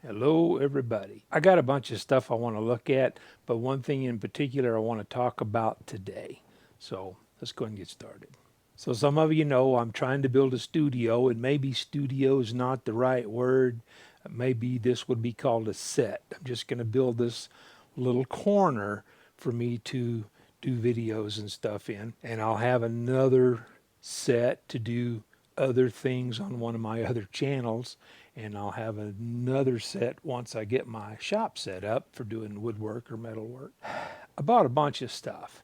Hello everybody. I got a bunch of stuff I want to look at, but one thing in particular I want to talk about today. So let's go ahead and get started. So some of you know I'm trying to build a studio, and maybe studio is not the right word. Maybe this would be called a set. I'm just going to build this little corner for me to do videos and stuff in, and I'll have another set to do other things on one of my other channels, and I'll have another set once I get my shop set up for doing woodwork or metalwork. I bought a bunch of stuff.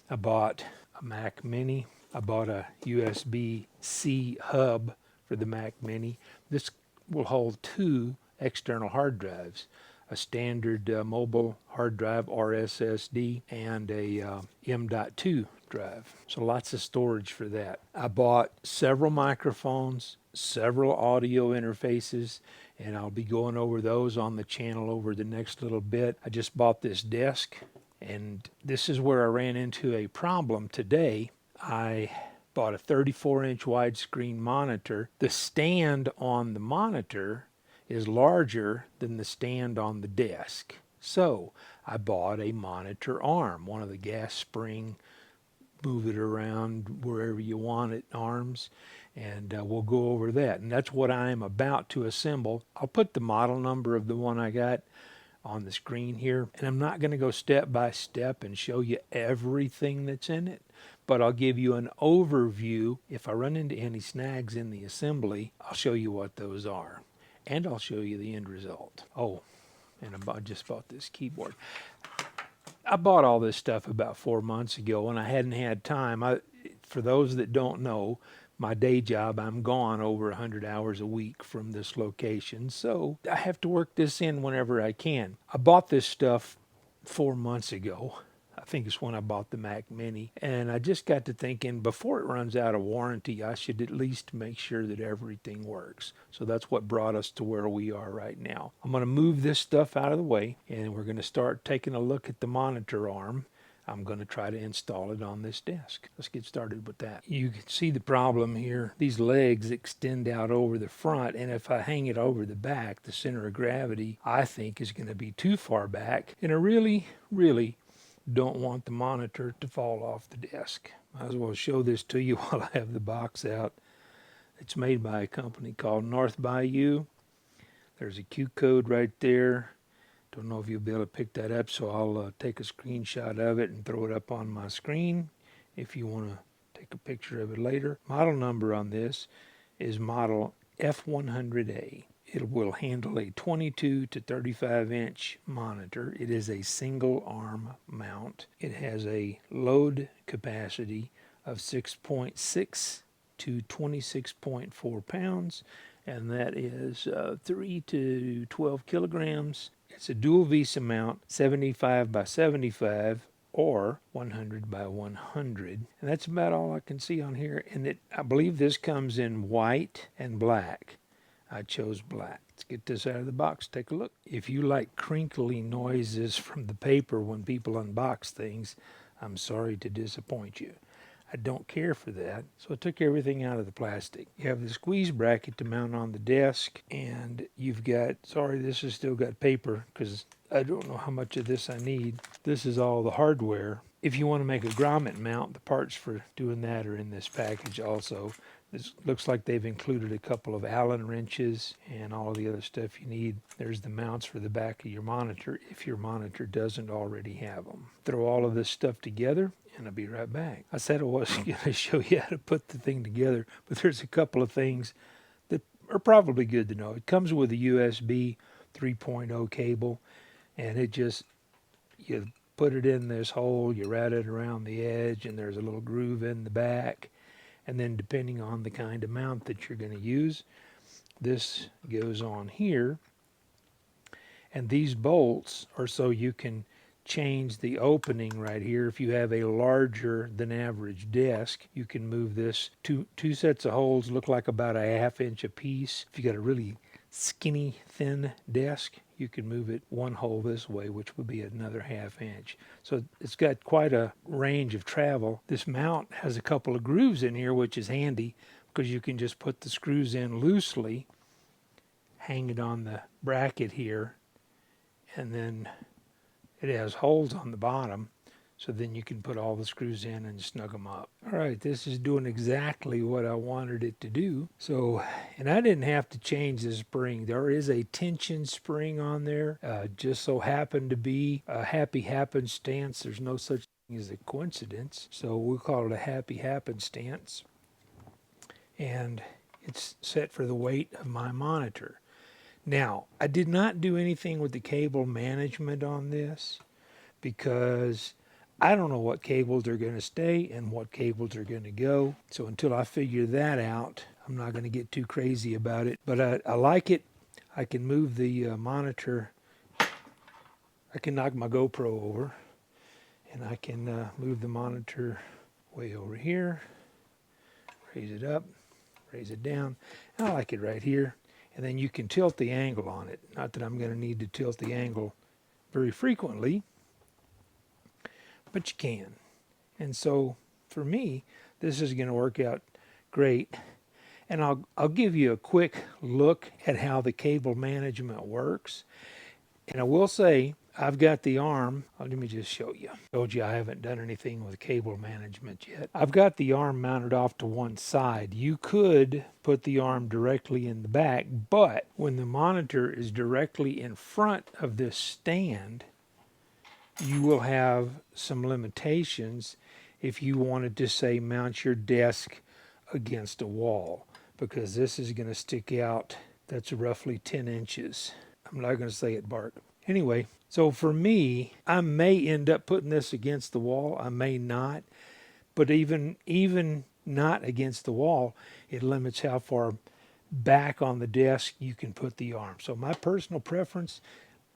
I bought a Mac Mini. I bought a USB-C hub for the Mac Mini. This will hold two external hard drives, a standard mobile hard drive RSSD and a M.2 drive. So lots of storage for that. I bought several microphones, several audio interfaces, and I'll be going over those on the channel over the next little bit. I just bought this desk, and this is where I ran into a problem today. I bought a 34-inch widescreen monitor. The stand on the monitor is larger than the stand on the desk. So I bought a monitor arm, one of the gas spring, move it around wherever you want it arms, and we'll go over that. And that's what I'm about to assemble. I'll put the model number of the one I got on the screen here, and I'm not going to go step by step and show you everything that's in it, but I'll give you an overview. If I run into any snags in the assembly, I'll show you what those are, and I'll show you the end result. Oh, and I just bought this keyboard. I bought all this stuff about 4 months ago, and I hadn't had time. For those that don't know, my day job, I'm gone over 100 hours a week from this location, so I have to work this in whenever I can. I bought this stuff 4 months ago. I think it's when I bought the Mac Mini, and I just got to thinking, before it runs out of warranty, I should at least make sure that everything works. So that's what brought us to where we are right now. I'm going to move this stuff out of the way, and we're going to start taking a look at the monitor arm. I'm going to try to install it on this desk. Let's get started with that. You can see the problem here. These legs extend out over the front, and if I hang it over the back, the center of gravity, I think, is going to be too far back, and I really don't want the monitor to fall off the desk. Might as well show this to you while I have the box out. It's made by a company called Bayou. There's a Q code right there. Don't know if you'll be able to pick that up, so I'll take a screenshot of it and throw it up on my screen if you want to take a picture of it later. Model number on this is model F100A. It will handle a 22 to 35 inch monitor. It is a single arm mount. It has a load capacity of 6.6 to 26.4 pounds, and that is 3 to 12 kilograms. It's a dual VESA mount, 75 by 75 or 100 by 100. And that's about all I can see on here. And I believe this comes in white and black. I chose black. Let's get this out of the box, take a look. If you like crinkly noises from the paper when people unbox things, I'm sorry to disappoint you. I don't care for that, so I took everything out of the plastic. You have the squeeze bracket to mount on the desk, and you've got, sorry, this has still got paper because I don't know how much of this I need. This is all the hardware. If you want to make a grommet mount, the parts for doing that are in this package also. This looks like they've included a couple of Allen wrenches and all the other stuff you need. There's the mounts for the back of your monitor if your monitor doesn't already have them. Throw all of this stuff together, and I'll be right back. I said I wasn't going to show you how to put the thing together, but there's a couple of things that are probably good to know. It comes with a USB 3.0 cable, and it just, you put it in this hole, you route it around the edge, and there's a little groove in the back. And then depending on the kind of mount that you're going to use, this goes on here. And these bolts are so you can change the opening right here. If you have a larger than average desk, you can move this. Two sets of holes look like about a ½ inch a piece. If you got a really skinny, thin desk, you can move it one hole this way, which would be another ½ inch. So it's got quite a range of travel. This mount has a couple of grooves in here, which is handy because you can just put the screws in loosely, hang it on the bracket here, and then it has holes on the bottom, so then you can put all the screws in and snug them up. All right, this is doing exactly what I wanted it to do. So, and I didn't have to change the spring. There is a tension spring on there. Just so happened to be a happy happenstance. There's no such thing as a coincidence. So we'll call it a happy happenstance. And it's set for the weight of my monitor. Now, I did not do anything with the cable management on this because I don't know what cables are going to stay and what cables are going to go. So until I figure that out, I'm not going to get too crazy about it. But I like it. I can move the monitor. I can knock my GoPro over, and I can move the monitor way over here, raise it up, raise it down. I like it right here. And then you can tilt the angle on it. Not that I'm going to need to tilt the angle very frequently, but you can. And so for me, this is going to work out great. And I'll give you a quick look at how the cable management works. And I will say, I've got the arm. Let me just show you. I told you I haven't done anything with cable management yet. I've got the arm mounted off to one side. You could put the arm directly in the back, but when the monitor is directly in front of this stand, you will have some limitations if you wanted to, say, mount your desk against a wall, because this is going to stick out. That's roughly 10 inches. I'm not going to say it, Bart. Anyway, so for me, I may end up putting this against the wall. I may not. But even not against the wall, it limits how far back on the desk you can put the arm. So my personal preference,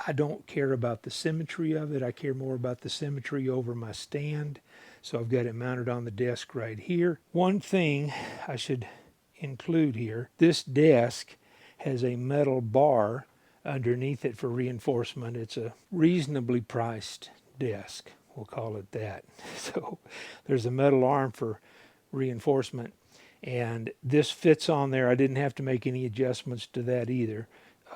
I don't care about the symmetry of it. I care more about the symmetry over my stand. So I've got it mounted on the desk right here. One thing I should include here, this desk has a metal bar underneath it for reinforcement. It's a reasonably priced desk. We'll call it that. So there's a metal arm for reinforcement, and this fits on there. I didn't have to make any adjustments to that either.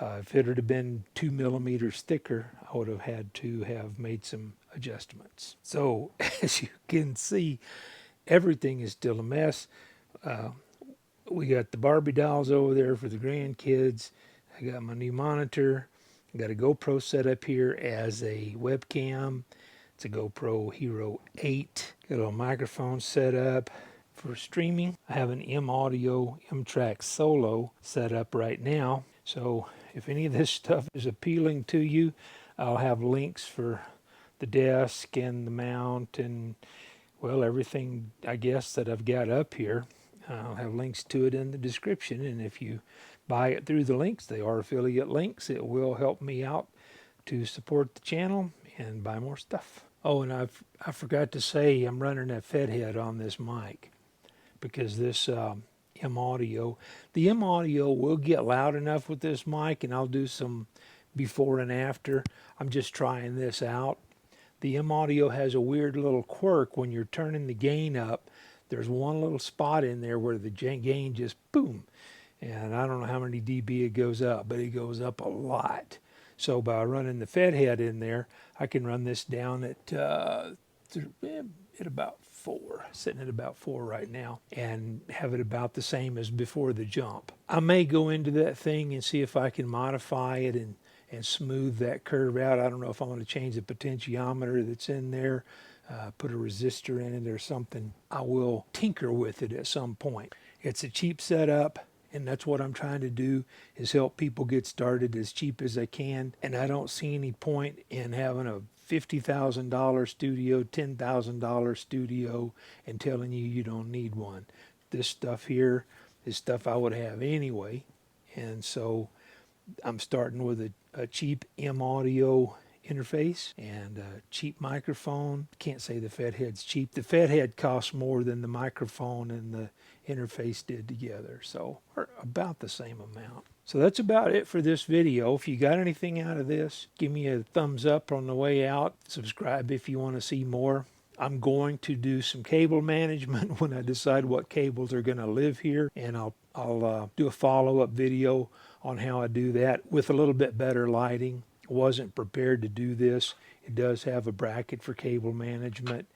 If it had been 2 millimeters thicker, I would have had to have made some adjustments. So as you can see, everything is still a mess. We got the Barbie dolls over there for the grandkids. I got my new monitor. I got a GoPro set up here as a webcam. It's a GoPro Hero 8. Got a little microphone set up for streaming. I have an M-Audio M-Track Solo set up right now. So if any of this stuff is appealing to you, I'll have links for the desk and the mount and, well, everything, I guess, that I've got up here. I'll have links to it in the description, and if you buy it through the links, they are affiliate links. It will help me out to support the channel and buy more stuff. Oh, and I forgot to say I'm running a Fethead on this mic because this M-Audio, the M-Audio will get loud enough with this mic, and I'll do some before and after. I'm just trying this out. The M-Audio has a weird little quirk when you're turning the gain up. There's one little spot in there where the gain just boom. And I don't know how many dB it goes up, but it goes up a lot. So by running the Fethead in there, I can run this down at about 4, sitting at about 4 right now, and have it about the same as before the jump. I may go into that thing and see if I can modify it and smooth that curve out. I don't know if I want to change the potentiometer that's in there, put a resistor in it or something. I will tinker with it at some point. It's a cheap setup, and that's what I'm trying to do, is help people get started as cheap as I can. And I don't see any point in having a $50,000 studio, $10,000 studio, and telling you you don't need one. This stuff here is stuff I would have anyway. And so I'm starting with a cheap M-Audio interface and a cheap microphone. Can't say the Fethead's cheap. The Fethead costs more than the microphone and the interface did together, so or about the same amount. So that's about it for this video. If you got anything out of this, give me a thumbs up on the way out. Subscribe if you want to see more. I'm going to do some cable management when I decide what cables are going to live here, and I'll do a follow-up video on how I do that with a little bit better lighting. I wasn't prepared to do this. It does have a bracket for cable management.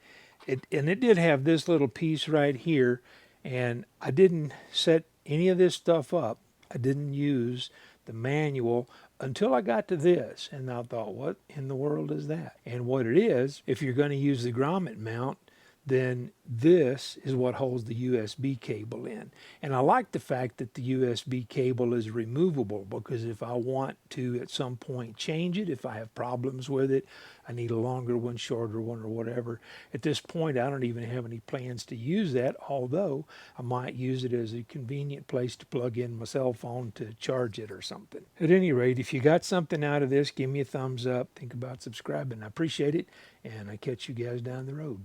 And it did have this little piece right here, and I didn't set any of this stuff up. I didn't use the manual until I got to this, and I thought, what in the world is that? And what it is, if you're going to use the grommet mount, then this is what holds the USB cable in. And I like the fact that the USB cable is removable, because if I want to at some point change it, if I have problems with it, I need a longer one, shorter one, or whatever. At this point, I don't even have any plans to use that, although I might use it as a convenient place to plug in my cell phone to charge it or something. At any rate, if you got something out of this, give me a thumbs up. Think about subscribing. I appreciate it, and I catch you guys down the road.